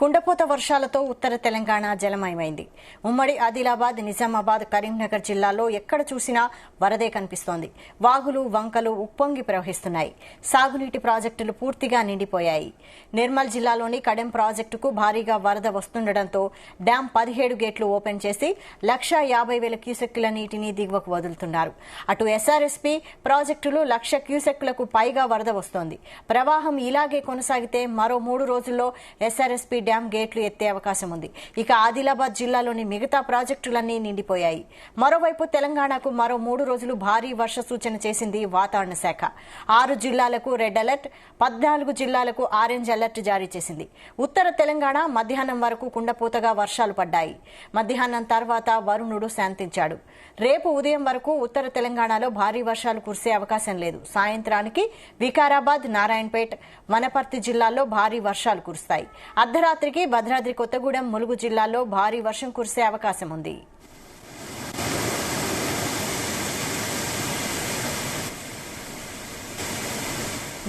కుండపోత వర్షాలతో ఉత్తర తెలంగాణ జలమయమైంది. ఉమ్మడి ఆదిలాబాద్, నిజామాబాద్, కరీంనగర్ జిల్లాల్లో ఎక్కడ చూసినా వరదే కనిపిస్తోంది. వాగులు, వంకలు ఉప్పొంగి ప్రవహిస్తున్నాయి. సాగునీటి ప్రాజెక్టులు పూర్తిగా నిండిపోయాయి. నిర్మల్ జిల్లాలోని కడెం ప్రాజెక్టుకు భారీగా వరద వస్తుండటంతో డ్యాం 17 గేట్లు ఓపెన్ చేసి 1,50,000 క్యూసెక్కుల నీటిని దిగువకు వదులుతున్నారు. అటు ఎస్ఆర్ఎస్పీ ప్రాజెక్టులు 1,00,000 క్యూసెక్కులకు పైగా వరద వస్తోంది. ప్రవాహం ఇలాగే కొనసాగితే మరో 3 రోజుల్లో ఎస్ఆర్ఎస్పీ డ్యాం గేట్లు ఎత్తే అవకాశం ఉంది. ఇక ఆదిలాబాద్ జిల్లాలోని మిగతా ప్రాజెక్టులన్నీ నిండిపోయాయి. మరోవైపు తెలంగాణకు మరో 3 రోజులు భారీ వర్ష సూచన చేసింది వాతావరణ శాఖ. 6 జిల్లాలకు రెడ్ అలర్ట్, 14 జిల్లాలకు ఆరెంజ్ అలర్ట్ జారీ చేసింది. ఉత్తర తెలంగాణ మధ్యాహ్నం వరకు కుండపోతగా వర్షాలు పడ్డాయి. మధ్యాహ్నం తర్వాత వరుణుడు శాంతించాడు. రేపు ఉదయం వరకు ఉత్తర తెలంగాణలో భారీ వర్షాలు కురిసే అవకాశం లేదు. సాయంత్రానికి వికారాబాద్, నారాయణపేట్, వనపర్తి జిల్లాల్లో భారీ వర్షాలు కురుస్తాయి. అర్ధరాత్రికి భద్రాద్రి కొత్తగూడెం, ములుగు జిల్లాల్లో భారీ వర్షం కురిసే అవకాశం ఉంది.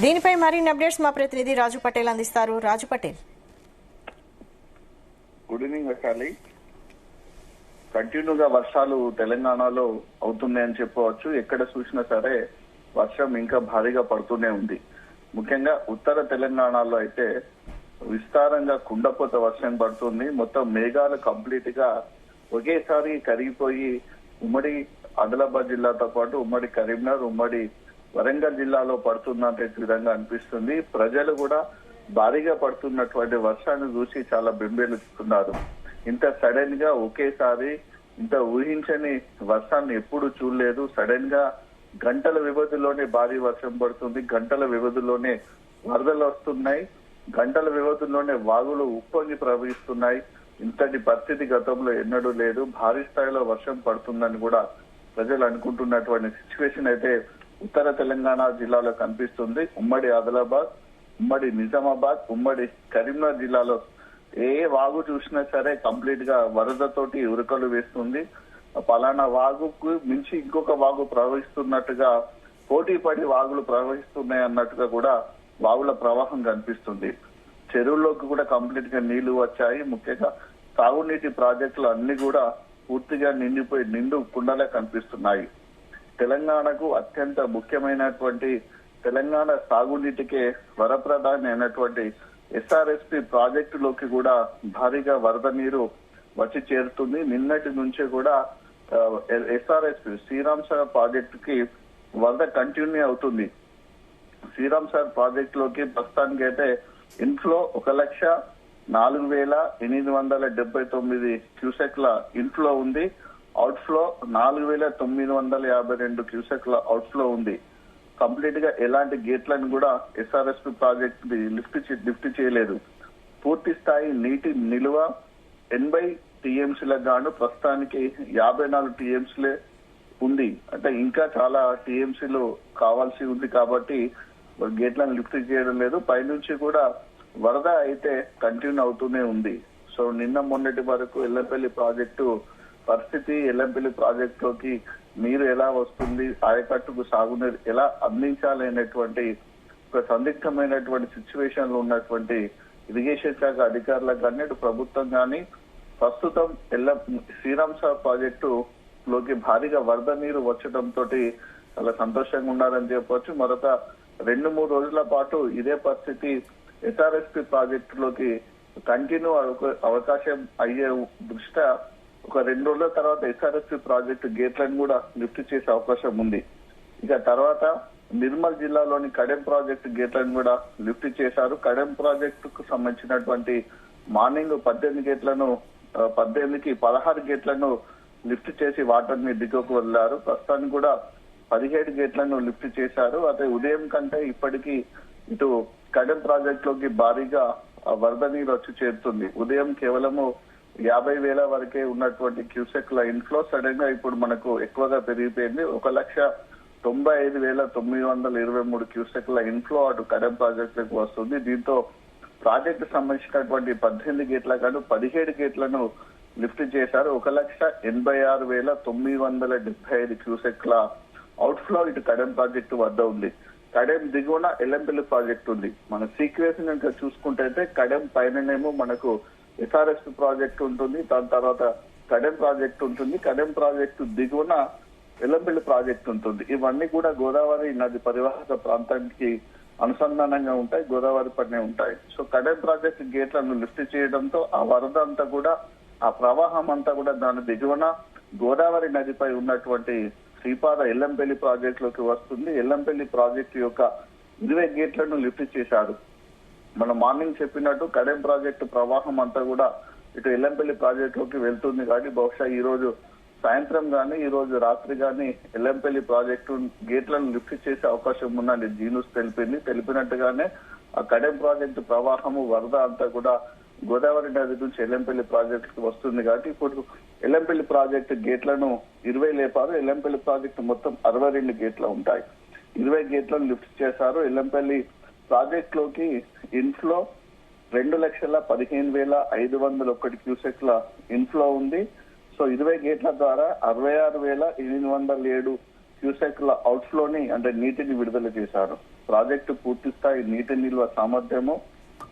దీనిపై మరిన్ని అప్డేట్స్ మా ప్రతినిధి రాజు పటేల్ అందిస్తారు. రాజు పటేల్. Good evening Vaishali. కంటిన్యూగా వర్షాలు తెలంగాణలో అవుతున్నాయని చెప్పవచ్చు. ఎక్కడ చూసినా సరే వర్షం ఇంకా భారీగా పడుతూనే ఉంది. ముఖ్యంగా ఉత్తర తెలంగాణలో అయితే విస్తారంగా కుండపోత వర్షం పడుతుంది. మొత్తం మేఘాలు కంప్లీట్ గా ఒకేసారి కరిగిపోయి ఉమ్మడి ఆదిలాబాద్ జిల్లాతో పాటు ఉమ్మడి కరీంనగర్, ఉమ్మడి వరంగల్ జిల్లాలో పడుతున్నట్టు విధంగా అనిపిస్తుంది. ప్రజలు కూడా భారీగా పడుతున్నటువంటి వర్షాన్ని చూసి చాలా బెంబేలుస్తున్నారు. ఇంత సడన్ గా ఒకేసారి ఇంత ఊహించని వర్షాన్ని ఎప్పుడు చూడలేదు. సడన్ గా గంటల వ్యవధిలోనే భారీ వర్షం పడుతుంది. గంటల వ్యవధిలోనే వరదలు వస్తున్నాయి. గంటల వ్యవధిలోనే వాగులు ఉప్పొంగి ప్రవహిస్తున్నాయి. ఇంతటి పరిస్థితి గతంలో ఎన్నడూ లేదు. భారీ స్థాయిలో వర్షం పడుతుందని కూడా ప్రజలు అనుకుంటున్నటువంటి సిచ్యువేషన్ అయితే ఉత్తర తెలంగాణ జిల్లాలో కనిపిస్తుంది. ఉమ్మడి ఆదిలాబాద్, ఉమ్మడి నిజామాబాద్, ఉమ్మడి కరీంనగర్ జిల్లాలో ఏ వాగు చూసినా సరే కంప్లీట్ గా వరదతోటి ఉరకలు వేస్తుంది. పలానా వాగుకు మించి ఇంకొక వాగు ప్రవహిస్తున్నట్టుగా, పోటీ పడి వాగులు ప్రవహిస్తున్నాయి అన్నట్టుగా కూడా వాగుల ప్రవాహం కనిపిస్తుంది. చెరువుల్లోకి కూడా కంప్లీట్ గా నీళ్లు వచ్చాయి. ముఖ్యంగా సాగునీటి ప్రాజెక్టులు అన్ని కూడా పూర్తిగా నిండిపోయి నిండు కుండలే కనిపిస్తున్నాయి. తెలంగాణకు అత్యంత ముఖ్యమైనటువంటి తెలంగాణ సాగునీటికే వరప్రధాని అయినటువంటి ఎస్ఆర్ఎస్పీ ప్రాజెక్టులోకి కూడా భారీగా వరద నీరు వచ్చి చేరుతుంది. నిన్నటి నుంచి కూడా ఎస్ఆర్ఎస్పీ శ్రీరామ్ సాగర్ ప్రాజెక్టుకి వరద కంటిన్యూ అవుతుంది. శ్రీరామ్ సాగర్ ప్రాజెక్టు లోకి ప్రస్తుతానికి అయితే ఇన్ఫ్లో 1,04,879 క్యూసెక్ల ఇన్ఫ్లో ఉంది. అవుట్ఫ్లో 4,952 క్యూసెక్ల అవుట్ఫ్లో ఉంది. కంప్లీట్ గా ఎలాంటి గేట్లను కూడా ఎస్ఆర్ఎస్పీ ప్రాజెక్ట్ లిఫ్ట్ చేయలేదు. పూర్తి స్థాయి నీటి నిలువ 80 టీఎంసీలకు గాను ప్రస్తుతానికి 54 టీఎంసీలే ఉంది. అంటే ఇంకా చాలా టీఎంసీలు కావాల్సి ఉంది కాబట్టి గేట్లను లిఫ్ట్ చేయడం లేదు. పైనుంచి కూడా వరద అయితే కంటిన్యూ అవుతూనే ఉంది. సో నిన్న మొన్నటి వరకు ఎల్లంపల్లి ప్రాజెక్టు పరిస్థితి, ఎల్లంపల్లి ప్రాజెక్టులోకి నీరు ఎలా వస్తుంది, ఆయకట్టుకు సాగునీరు ఎలా అందించాలనేటువంటి ఒక సందిగ్ధమైనటువంటి సిచ్యువేషన్ లో ఉన్నటువంటి ఇరిగేషన్ శాఖ అధికారులకు కానీ ఇటు ప్రభుత్వం కానీ ప్రస్తుతం శ్రీరామ్ సాగర్ ప్రాజెక్టు లోకి భారీగా వరద నీరు వచ్చడంతో చాలా సంతోషంగా ఉన్నారని చెప్పవచ్చు. మరొక 2-3 రోజుల పాటు ఇదే పరిస్థితి ఎస్ఆర్ఎస్పీ ప్రాజెక్టులోకి కంటిన్యూ అవకాశం అయ్యే దృష్ట్యా ఒక 2 రోజుల తర్వాత ఎస్ఆర్ఎస్పీ ప్రాజెక్టు గేట్లను కూడా లిఫ్ట్ చేసే అవకాశం ఉంది. ఇక తర్వాత నిర్మల్ జిల్లాలోని కడెం ప్రాజెక్టు గేట్లను కూడా లిఫ్ట్ చేశారు. కడెం ప్రాజెక్టుకు సంబంధించినటువంటి మార్నింగ్ 18 గేట్లను 18కి 16 గేట్లను లిఫ్ట్ చేసి వాటర్ని దిగువకు వదిలారు. ప్రస్తుతానికి కూడా 17 గేట్లను లిఫ్ట్ చేశారు. అదే ఉదయం కంటే ఇప్పటికీ ఇటు కడెం ప్రాజెక్టులోకి భారీగా వరద నీరు వచ్చి చేరుతుంది. ఉదయం కేవలము 50,000 వరకే ఉన్నటువంటి క్యూసెక్ల ఇన్ఫ్లో సడన్ గా ఇప్పుడు మనకు ఎక్కువగా పెరిగిపోయింది. 1,95,923 క్యూసెక్ల ఇన్ఫ్లో అటు కడెం ప్రాజెక్టులకు వస్తుంది. దీంతో ప్రాజెక్టు సంబంధించినటువంటి 18 గేట్ల కాదు 17 గేట్లను లిఫ్ట్ చేశారు. 1,86,975 క్యూసెక్ల అవుట్ఫ్లో ఇటు కడెం ప్రాజెక్టు వద్ద ఉంది. కడెం దిగువన ఎల్లంపల్లి ప్రాజెక్ట్ ఉంది. మన సీక్వెన్స్ కనుక చూసుకుంటే కడెం పైననేమో మనకు ఎస్ఆర్ఎస్ ప్రాజెక్ట్ ఉంటుంది, దాని తర్వాత కడెం ప్రాజెక్ట్ ఉంటుంది, కడెం ప్రాజెక్టు దిగువన ఎల్లంపల్లి ప్రాజెక్ట్ ఉంటుంది. ఇవన్నీ కూడా గోదావరి నది పరివాహక ప్రాంతానికి అనుసంధానంగా ఉంటాయి, గోదావరి పైనే ఉంటాయి. సో కడెం ప్రాజెక్ట్ గేట్లను లిఫ్ట్ చేయడంతో ఆ వరద అంతా కూడా, ఆ ప్రవాహం అంతా కూడా దాని దిగువన గోదావరి నదిపై ఉన్నటువంటి శ్రీపాద ఎల్లంపల్లి ప్రాజెక్ట్ లోకి వస్తుంది. ఎల్లంపల్లి ప్రాజెక్టు యొక్క 20 గేట్లను లిఫ్ట్ చేశారు. మనం మార్నింగ్ చెప్పినట్టు కడెం ప్రాజెక్టు ప్రవాహం అంతా కూడా ఇటు ఎల్లంపల్లి ప్రాజెక్ట్ లోకి వెళ్తుంది. కాబట్టి బహుశా ఈ రోజు సాయంత్రం గానీ ఈ రోజు రాత్రి గానీ ఎల్లంపల్లి ప్రాజెక్టు గేట్లను లిఫ్ట్ చేసే అవకాశం ఉందని జీనూస్ తెలిపినట్టుగానే ఆ కడెం ప్రాజెక్టు ప్రవాహము వరద అంతా కూడా గోదావరి నది నుంచి ఎల్లంపల్లి ప్రాజెక్టుకు వస్తుంది. కాబట్టి ఇప్పుడు ఎల్లంపల్లి ప్రాజెక్టు గేట్లను 20 లేపారు. ఎల్లంపల్లి ప్రాజెక్టు మొత్తం 62 గేట్లు ఉంటాయి. 20 గేట్లను లిఫ్ట్ చేశారు. ఎల్లంపల్లి ప్రాజెక్ట్ లోకి ఇన్ఫ్లో 2,15,501 క్యూసెక్ల ఇన్ఫ్లో ఉంది. సో 20 గేట్ల ద్వారా 66,807 క్యూసెక్ల అవుట్ఫ్లోని అంటే నీటిని విడుదల చేశారు. ప్రాజెక్టు పూర్తి స్థాయి నీటి నిల్వ సామర్థ్యము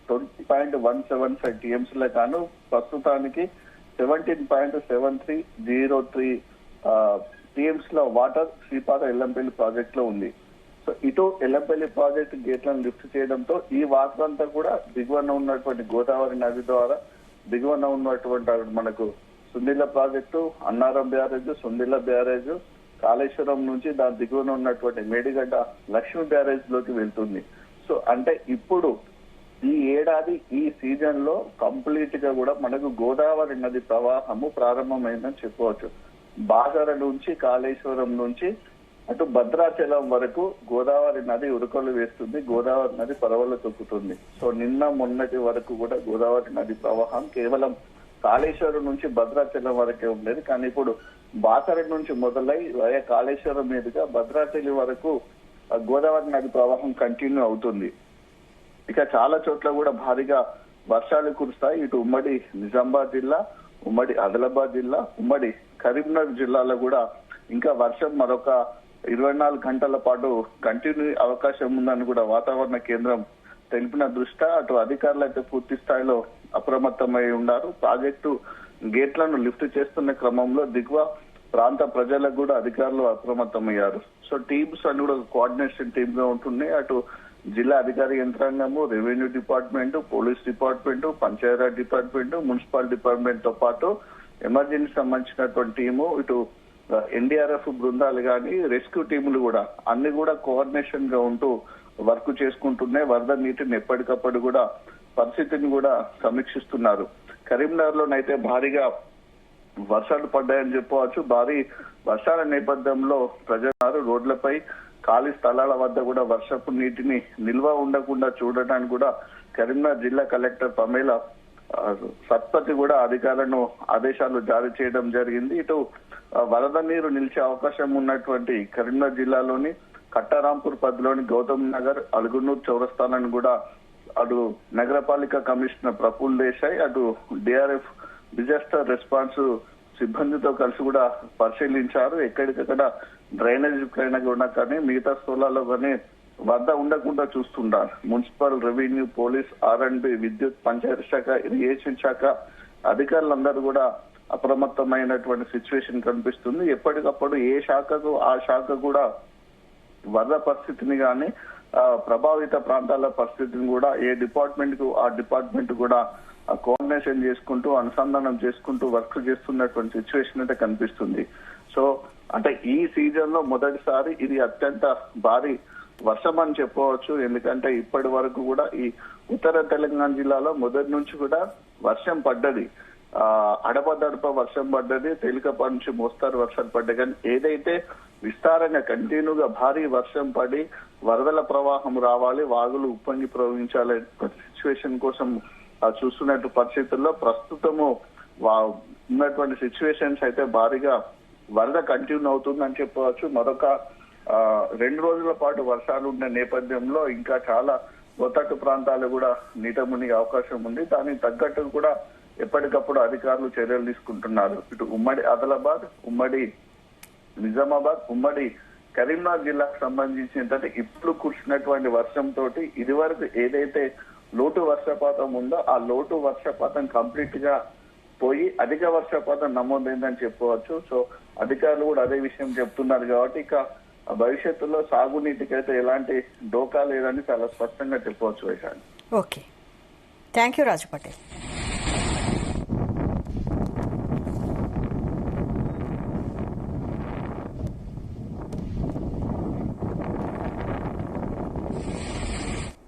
20.175 టీఎంసీల గాను ప్రస్తుతానికి 17.7303 టీఎంసీల వాటర్ శ్రీపాద ఎల్లంపల్లి ప్రాజెక్ట్ లో ఉంది. సో ఇటు ఎల్లంపల్లి ప్రాజెక్ట్ గేట్లను లిఫ్ట్ చేయడంతో ఈ వాటర్ అంతా కూడా దిగువన ఉన్నటువంటి గోదావరి నది ద్వారా దిగువన ఉన్నటువంటి మనకు Sundilla project, Annaram barrage, Sundilla barrage, Kaleshwaram నుంచి దాని దిగువన ఉన్నటువంటి మేడిగడ్డ లక్ష్మీ బ్యారేజ్ లోకి వెళ్తుంది. సో అంటే ఇప్పుడు ఈ ఏడాది ఈ సీజన్ లో కంప్లీట్ గా కూడా మనకు గోదావరి నది ప్రవాహము ప్రారంభమైందని చెప్పవచ్చు. బాగర నుంచి కాళేశ్వరం నుంచి అటు భద్రాచలం వరకు గోదావరి నది ఉరుకలు వేస్తుంది, గోదావరి నది పరవలు తొక్కుతుంది. సో నిన్న మొన్నటి వరకు కూడా గోదావరి నది ప్రవాహం కేవలం కాళేశ్వరం నుంచి భద్రాచలం వరకే ఉండేది. కానీ ఇప్పుడు బాసర నుంచి మొదలై వయ కాళేశ్వరం మీదుగా భద్రాచలం వరకు గోదావరి నది ప్రవాహం కంటిన్యూ అవుతుంది. ఇక చాలా చోట్ల కూడా భారీగా వర్షాలు కురుస్తాయి. ఇటు ఉమ్మడి నిజామాబాద్ జిల్లా, ఉమ్మడి ఆదిలాబాద్ జిల్లా, ఉమ్మడి కరీంనగర్ జిల్లాలో కూడా ఇంకా వర్షం మరొక 24 గంటల పాటు కంటిన్యూ అవకాశం ఉందని కూడా వాతావరణ కేంద్రం తెలిపిన దృష్ట్యా అటు అధికారులు అయితే పూర్తి స్థాయిలో అప్రమత్తమై ఉన్నారు. ప్రాజెక్టు గేట్లను లిఫ్ట్ చేస్తున్న క్రమంలో దిగువ ప్రాంత ప్రజలకు కూడా అధికారులు అప్రమత్తమయ్యారు. సో టీమ్స్ అన్ని కూడా కోఆర్డినేషన్ టీమ్ గా ఉంటున్నాయి. అటు జిల్లా అధికారి యంత్రాంగము, revenue department, police department, Panchayati Raj department, municipal department తో పాటు ఎమర్జెన్సీ సంబంధించినటువంటి టీము, ఇటు ఎన్డీఆర్ఎఫ్ బృందాలు కానీ రెస్క్యూ టీములు కూడా అన్ని కూడా కోఆర్డినేషన్ గా ఉంటూ వర్క్ చేసుకుంటున్నాయి. వరద నీటిని ఎప్పటికప్పుడు కూడా పరిస్థితిని కూడా సమీక్షిస్తున్నారు. కరీంనగర్ లోనైతే భారీగా వర్షాలు పడ్డాయని చెప్పవచ్చు. భారీ వర్షాల నేపథ్యంలో ప్రజలు రోడ్లపై, ఖాళీ స్థలాల వద్ద కూడా వర్షపు నీటిని నిల్వ ఉండకుండా చూడటానికి కూడా కరీంనగర్ జిల్లా కలెక్టర్ పమేల సత్పతి కూడా అధికారులను ఆదేశాలు జారీ చేయడం జరిగింది. ఇటు వరద నీరు నిలిచే అవకాశం ఉన్నటువంటి కరీంనగర్ జిల్లాలోని కట్టారాంపూర్ పరిధిలోని గౌతమ్ నగర్, అలుగునూరు చౌరస్తాలను కూడా అటు నగరపాలిక కమిషనర్ ప్రఫుల్ దేశాయ్, అటు డిఆర్ఎఫ్ డిజాస్టర్ రెస్పాన్స్ సిబ్బందితో కలిసి కూడా పరిశీలించారు. ఎక్కడికక్కడ డ్రైనేజ్ పైన కూడా కానీ మిగతా స్థలాల్లో కానీ వరద ఉండకుండా చూస్తున్నారు. మున్సిపల్, రెవెన్యూ, పోలీస్, R&B, విద్యుత్, పంచాయతీ శాఖ, ఇరిగేషన్ శాఖ అధికారులందరూ కూడా అప్రమత్తమైనటువంటి సిచ్యువేషన్ కనిపిస్తుంది. ఎప్పటికప్పుడు ఏ శాఖకు ఆ శాఖ కూడా వరద పరిస్థితిని కానీ ప్రభావిత ప్రాంతాల పరిస్థితిని కూడా ఏ డిపార్ట్మెంట్ కు ఆ డిపార్ట్మెంట్ కూడా కోఆర్డినేషన్ చేసుకుంటూ అనుసంధానం చేసుకుంటూ వర్క్ చేస్తున్నటువంటి సిచ్యువేషన్ అయితే కనిపిస్తుంది. సో అంటే ఈ సీజన్ లో మొదటిసారి ఇది అత్యంత భారీ వర్షం అని చెప్పవచ్చు. ఎందుకంటే ఇప్పటి వరకు కూడా ఈ ఉత్తర తెలంగాణ జిల్లాలో మొదటి నుంచి కూడా వర్షం పడ్డది, అడపదడప వర్షం పడ్డది, తేలికపాటి నుంచి మోస్తారు వర్షాలు పడ్డాయి. కానీ ఏదైతే విస్తారంగా కంటిన్యూగా భారీ వర్షం పడి వరదల ప్రవాహం రావాలి, వాగులు ఉప్పొంగి ప్రవహించాలనే సిచ్యువేషన్ కోసం చూస్తున్నట్టు పరిస్థితుల్లో ప్రస్తుతము ఉన్నటువంటి సిచ్యువేషన్స్ అయితే భారీగా వరద కంటిన్యూ అవుతుందని చెప్పవచ్చు. మరొక 2 రోజుల పాటు వర్షాలు ఉన్న నేపథ్యంలో ఇంకా చాలా లోతట్టు ప్రాంతాలు కూడా నీట మునిగే అవకాశం ఉంది. దానికి తగ్గట్టు కూడా ఎప్పటికప్పుడు అధికారులు చర్యలు తీసుకుంటున్నారు. ఇటు ఉమ్మడి ఆదిలాబాద్, ఉమ్మడి నిజామాబాద్, ఉమ్మడి కరీంనగర్ జిల్లాకు సంబంధించి ఏంటంటే ఇప్పుడు కురిసినటువంటి వర్షంతో ఇదివరకు ఏదైతే లోటు వర్షపాతం ఉందో ఆ లోటు వర్షపాతం కంప్లీట్ గా పోయి అధిక వర్షపాతం నమోదైందని చెప్పవచ్చు. సో అధికారులు కూడా అదే విషయం చెప్తున్నారు కాబట్టి ఇక భవిష్యత్తులో సాగునీటికి అయితే ఎలాంటి డోకా లేదని చాలా స్పష్టంగా చెప్పవచ్చు. Vaishali. Okay, thank you Raju Patel.